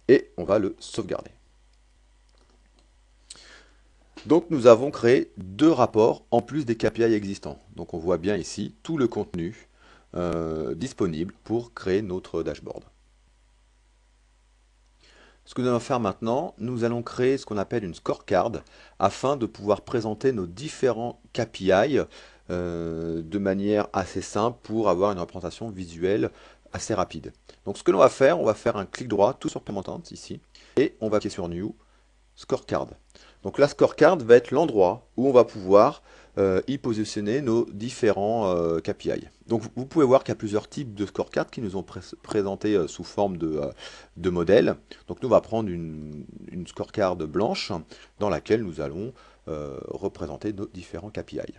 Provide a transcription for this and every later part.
et on va le sauvegarder. Donc nous avons créé deux rapports en plus des KPI existants. Donc on voit bien ici tout le contenu disponible pour créer notre dashboard. Ce que nous allons faire maintenant, nous allons créer ce qu'on appelle une scorecard afin de pouvoir présenter nos différents KPI de manière assez simple pour avoir une représentation visuelle assez rapide. Donc ce que l'on va faire, on va faire un clic droit tout sur Permanent ici et on va cliquer sur New Scorecard. Donc la scorecard va être l'endroit où on va pouvoir y positionner nos différents KPI. Donc vous pouvez voir qu'il y a plusieurs types de scorecards qui nous ont présentés sous forme de modèles. Donc nous on va prendre une scorecard blanche dans laquelle nous allons représenter nos différents KPI.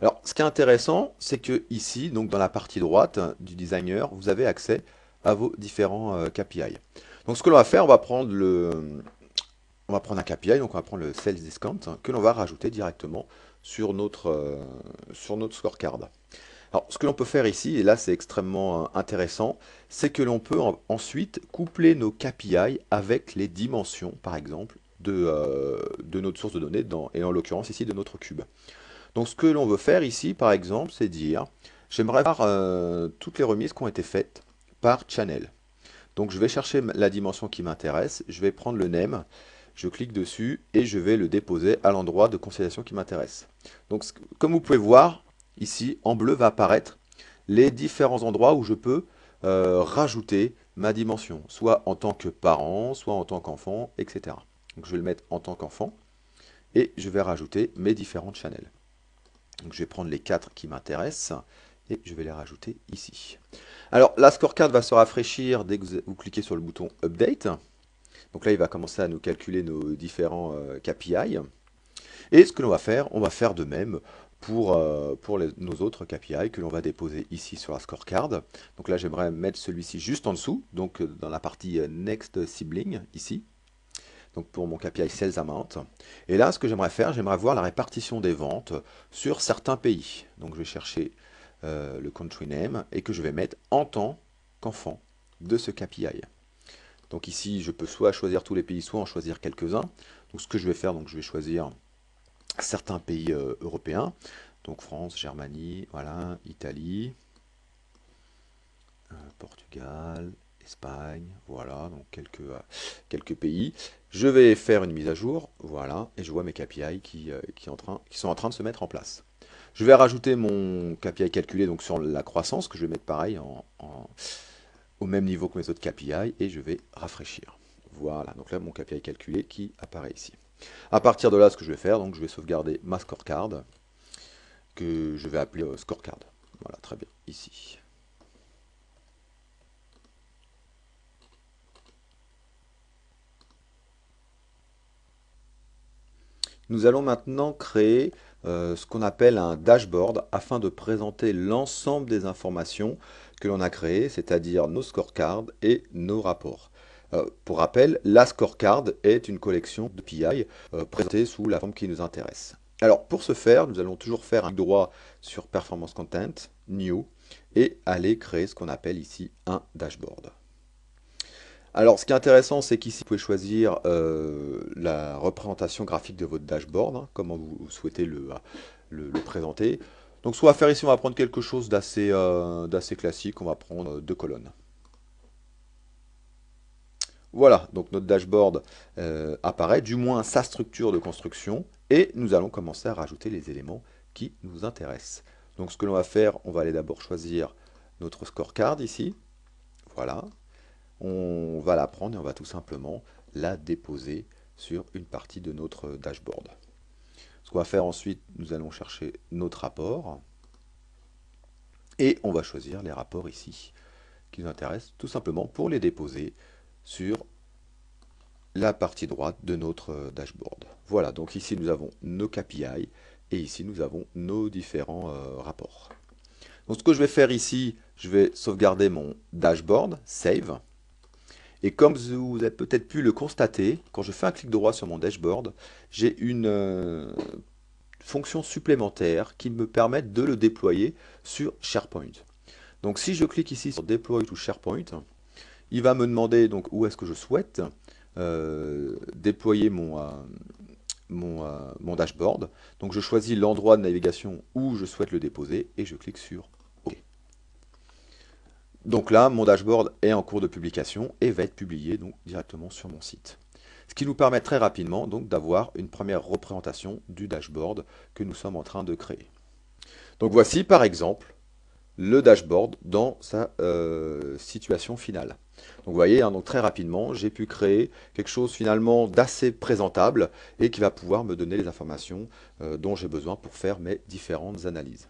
Alors ce qui est intéressant, c'est que ici, donc dans la partie droite du designer, vous avez accès à vos différents KPI. Donc ce que l'on va faire, on va prendre un KPI, donc on va prendre le Sales Discount, que l'on va rajouter directement sur notre scorecard. Alors, ce que l'on peut faire ici, et là c'est extrêmement intéressant, c'est que l'on peut ensuite coupler nos KPI avec les dimensions, par exemple, de notre source de données, et en l'occurrence ici de notre cube. Donc ce que l'on veut faire ici, par exemple, c'est dire, j'aimerais voir toutes les remises qui ont été faites par channel. Donc je vais chercher la dimension qui m'intéresse, je vais prendre le name, je clique dessus et je vais le déposer à l'endroit de consolidation qui m'intéresse. Donc comme vous pouvez voir, ici en bleu va apparaître les différents endroits où je peux rajouter ma dimension, soit en tant que parent, soit en tant qu'enfant, etc. Donc je vais le mettre en tant qu'enfant et je vais rajouter mes différents channels. Donc je vais prendre les 4 qui m'intéressent et je vais les rajouter ici. Alors la scorecard va se rafraîchir dès que vous cliquez sur le bouton Update. Donc là, il va commencer à nous calculer nos différents KPI. Et ce que l'on va faire, on va faire de même pour nos autres KPI que l'on va déposer ici sur la scorecard. Donc là, j'aimerais mettre celui-ci juste en dessous, donc dans la partie Next Sibling, ici. Donc pour mon KPI Sales Amount. Et là, ce que j'aimerais faire, j'aimerais voir la répartition des ventes sur certains pays. Donc je vais chercher le country name et que je vais mettre en tant qu'enfant de ce KPI. Donc ici, je peux soit choisir tous les pays, soit en choisir quelques-uns. Donc ce que je vais faire, donc je vais choisir certains pays européens. Donc France, Germanie, voilà, Italie, Portugal, Espagne, voilà, donc quelques pays. Je vais faire une mise à jour, voilà, et je vois mes KPI qui sont en train de se mettre en place. Je vais rajouter mon KPI calculé donc sur la croissance, que je vais mettre pareil au même niveau que mes autres KPI, et je vais rafraîchir. Voilà, donc là mon KPI calculé qui apparaît ici. À partir de là, ce que je vais faire, donc je vais sauvegarder ma scorecard, que je vais appeler scorecard. Voilà, très bien, ici. Nous allons maintenant créer ce qu'on appelle un dashboard afin de présenter l'ensemble des informations que l'on a créées, c'est-à-dire nos scorecards et nos rapports. Pour rappel, la scorecard est une collection de PI présentée sous la forme qui nous intéresse. Alors pour ce faire, nous allons toujours faire un clic droit sur Performance Content, New, et aller créer ce qu'on appelle ici un dashboard. Alors, ce qui est intéressant, c'est qu'ici, vous pouvez choisir la représentation graphique de votre dashboard, hein, comment vous souhaitez le présenter. Donc, ce qu'on va faire ici, on va prendre quelque chose d'assez classique, on va prendre 2 colonnes. Voilà, donc notre dashboard apparaît, du moins sa structure de construction, et nous allons commencer à rajouter les éléments qui nous intéressent. Donc, ce que l'on va faire, on va aller d'abord choisir notre scorecard ici. Voilà. On va la prendre et on va tout simplement la déposer sur une partie de notre dashboard. Ce qu'on va faire ensuite, nous allons chercher notre rapport et on va choisir les rapports ici qui nous intéressent tout simplement pour les déposer sur la partie droite de notre dashboard. Voilà, donc ici nous avons nos KPI et ici nous avons nos différents rapports. Donc ce que je vais faire ici, je vais sauvegarder mon dashboard, save. Et comme vous avez peut-être pu le constater, quand je fais un clic droit sur mon dashboard, j'ai une fonction supplémentaire qui me permet de le déployer sur SharePoint. Donc si je clique ici sur Deploy to SharePoint, Il va me demander donc où est-ce que je souhaite déployer mon dashboard. Donc je choisis l'endroit de navigation où je souhaite le déposer et je clique sur OK. Donc là, mon dashboard est en cours de publication et va être publié donc directement sur mon site. Ce qui nous permet très rapidement donc d'avoir une première représentation du dashboard que nous sommes en train de créer. Donc voici par exemple le dashboard dans sa situation finale. Donc vous voyez, hein, donc très rapidement, j'ai pu créer quelque chose finalement d'assez présentable et qui va pouvoir me donner les informations dont j'ai besoin pour faire mes différentes analyses.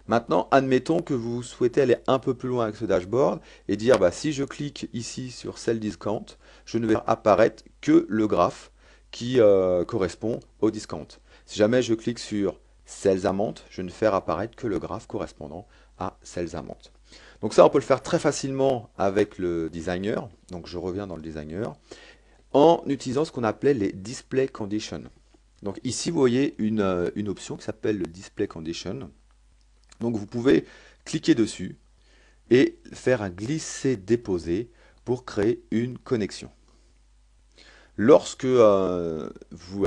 Maintenant, admettons que vous souhaitez aller un peu plus loin avec ce dashboard et dire bah, si je clique ici sur Sell Discount, je ne vais apparaître que le graphe qui correspond au discount. Si jamais je clique sur Sales Amount, je ne fais apparaître que le graphe correspondant à Sales Amount. Donc ça, on peut le faire très facilement avec le designer. Donc je reviens dans le designer en utilisant ce qu'on appelait les Display Conditions. Donc ici, vous voyez une option qui s'appelle le Display Condition. Donc vous pouvez cliquer dessus et faire un glisser-déposer pour créer une connexion. Lorsque vous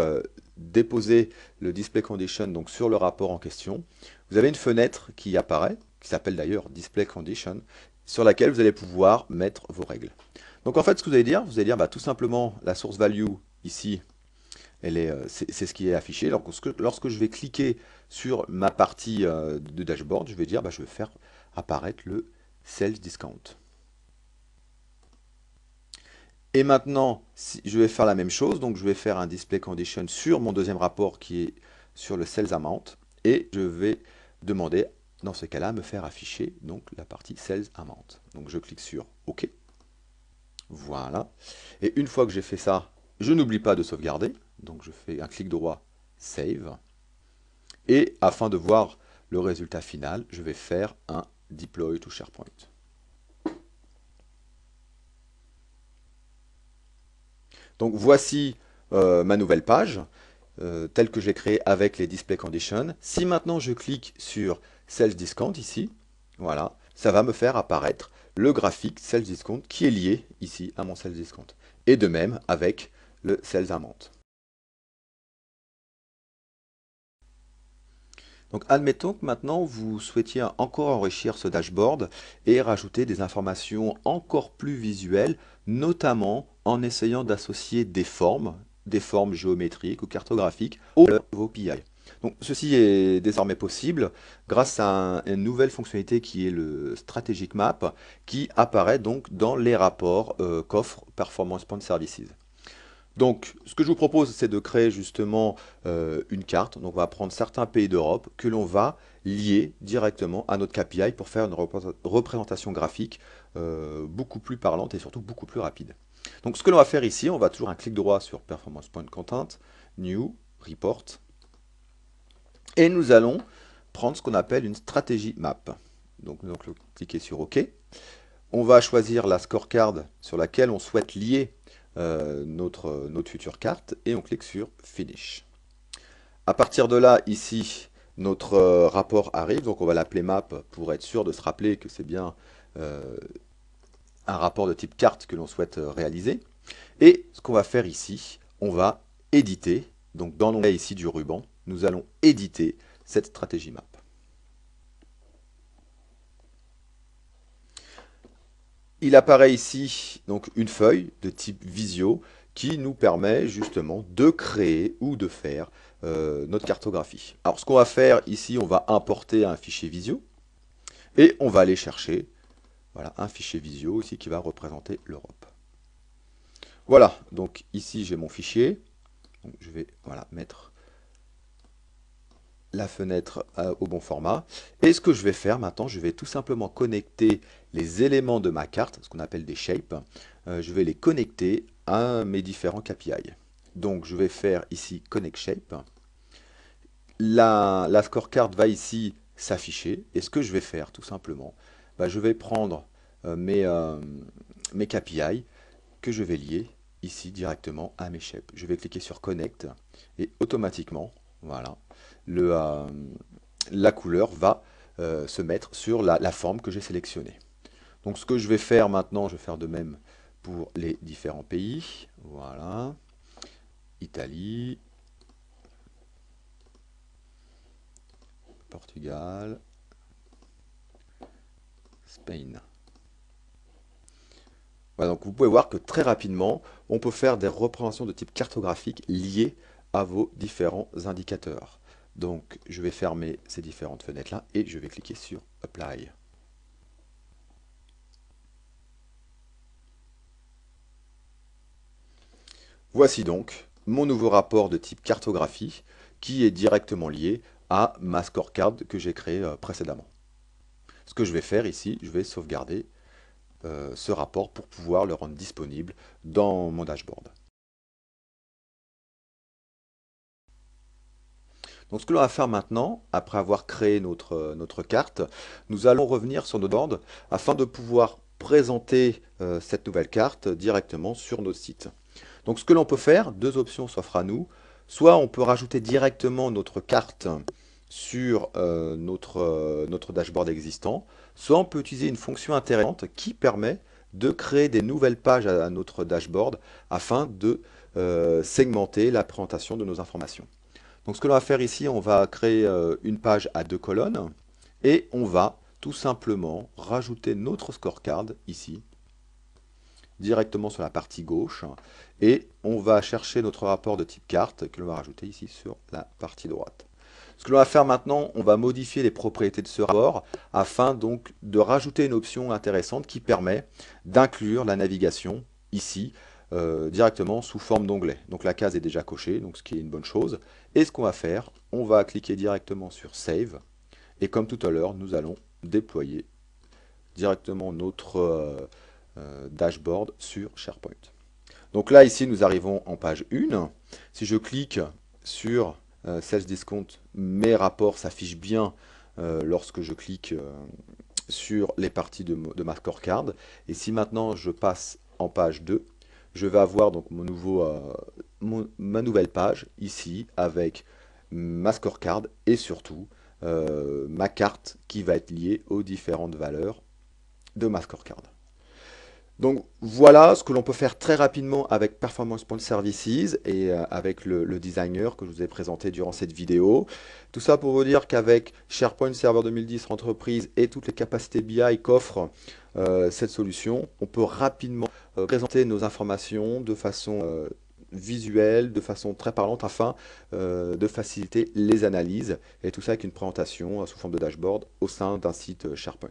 déposez le Display Condition donc sur le rapport en question, vous avez une fenêtre qui apparaît, qui s'appelle d'ailleurs Display Condition, sur laquelle vous allez pouvoir mettre vos règles. Donc en fait, ce que vous allez dire bah, tout simplement la source value ici, c'est ce qui est affiché. Donc, lorsque je vais cliquer sur ma partie de dashboard, je vais dire bah, je vais faire apparaître le Sales Discount. Et maintenant, je vais faire la même chose, donc je vais faire un display condition sur mon deuxième rapport qui est sur le sales amount, et je vais demander, dans ce cas-là, me faire afficher donc la partie sales amount. Donc je clique sur OK. Voilà. Et une fois que j'ai fait ça, je n'oublie pas de sauvegarder, donc je fais un clic droit, Save. Et afin de voir le résultat final, je vais faire un Deploy to SharePoint. Donc voici ma nouvelle page, telle que j'ai créée avec les display conditions. Si maintenant je clique sur Sales Discount ici, voilà, ça va me faire apparaître le graphique Sales Discount qui est lié ici à mon Sales Discount. Et de même avec le Sales Amount. Donc admettons que maintenant vous souhaitiez encore enrichir ce dashboard et rajouter des informations encore plus visuelles, notamment en essayant d'associer des formes géométriques ou cartographiques aux vos PI. Donc ceci est désormais possible grâce à une nouvelle fonctionnalité qui est le Strategic Map qui apparaît donc dans les rapports qu'offre Performance Point Services. Donc, ce que je vous propose, c'est de créer justement une carte. Donc, on va prendre certains pays d'Europe que l'on va lier directement à notre KPI pour faire une représentation graphique beaucoup plus parlante et surtout beaucoup plus rapide. Donc, ce que l'on va faire ici, on va toujours un clic droit sur Performance Point Content, New, Report. Et nous allons prendre ce qu'on appelle une stratégie map. Donc, nous allons cliquer sur OK. On va choisir la scorecard sur laquelle on souhaite lier notre future carte et on clique sur Finish. À partir de là, ici, notre rapport arrive, donc on va l'appeler Map pour être sûr de se rappeler que c'est bien un rapport de type carte que l'on souhaite réaliser. Et ce qu'on va faire ici, on va éditer, donc dans l'onglet ici du ruban, nous allons éditer cette stratégie Map. Il apparaît ici donc une feuille de type Visio qui nous permet justement de créer ou de faire notre cartographie. Alors ce qu'on va faire ici, on va importer un fichier Visio et on va aller chercher voilà, un fichier Visio ici qui va représenter l'Europe. Voilà, donc ici j'ai mon fichier. Donc, je vais voilà, mettre la fenêtre au bon format. Et ce que je vais faire maintenant, je vais tout simplement connecter les éléments de ma carte, ce qu'on appelle des shapes. Je vais les connecter à mes différents KPI. Donc je vais faire ici Connect Shape. La scorecard va ici s'afficher. Et ce que je vais faire tout simplement, je vais prendre mes KPI que je vais lier ici directement à mes shapes. Je vais cliquer sur Connect et automatiquement, voilà, la couleur va se mettre sur la forme que j'ai sélectionnée. Donc ce que je vais faire maintenant, je vais faire de même pour les différents pays. Voilà. Italie, Portugal, Spain. Voilà, donc vous pouvez voir que très rapidement, on peut faire des représentations de type cartographique liées à vos différents indicateurs. Donc je vais fermer ces différentes fenêtres-là et je vais cliquer sur Apply. Voici donc mon nouveau rapport de type cartographie qui est directement lié à ma scorecard que j'ai créée précédemment. Ce que je vais faire ici, je vais sauvegarder ce rapport pour pouvoir le rendre disponible dans mon dashboard. Donc ce que l'on va faire maintenant, après avoir créé notre carte, nous allons revenir sur notre board afin de pouvoir présenter cette nouvelle carte directement sur notre site. Donc ce que l'on peut faire, deux options s'offrent à nous. Soit on peut rajouter directement notre carte sur notre dashboard existant, soit on peut utiliser une fonction intéressante qui permet de créer des nouvelles pages à notre dashboard afin de segmenter la présentation de nos informations. Donc ce que l'on va faire ici, on va créer une page à 2 colonnes et on va tout simplement rajouter notre scorecard ici, directement sur la partie gauche, et on va chercher notre rapport de type carte que l'on va rajouter ici sur la partie droite. Ce que l'on va faire maintenant, on va modifier les propriétés de ce rapport afin donc de rajouter une option intéressante qui permet d'inclure la navigation ici directement sous forme d'onglet. Donc la case est déjà cochée, donc ce qui est une bonne chose. Et ce qu'on va faire, on va cliquer directement sur Save. Et comme tout à l'heure, nous allons déployer directement notre dashboard sur SharePoint. Donc là, ici, nous arrivons en page 1. Si je clique sur Sales Discount, mes rapports s'affichent bien lorsque je clique sur les parties de ma scorecard. Et si maintenant je passe en page 2, je vais avoir donc ma nouvelle page ici avec ma scorecard et surtout ma carte qui va être liée aux différentes valeurs de ma scorecard. Donc voilà ce que l'on peut faire très rapidement avec Performance Point Services et avec le designer que je vous ai présenté durant cette vidéo. Tout ça pour vous dire qu'avec SharePoint Server 2010 Entreprise et toutes les capacités BI qu'offre cette solution, on peut rapidement présenter nos informations de façon visuelle, de façon très parlante afin de faciliter les analyses et tout ça avec une présentation sous forme de dashboard au sein d'un site SharePoint.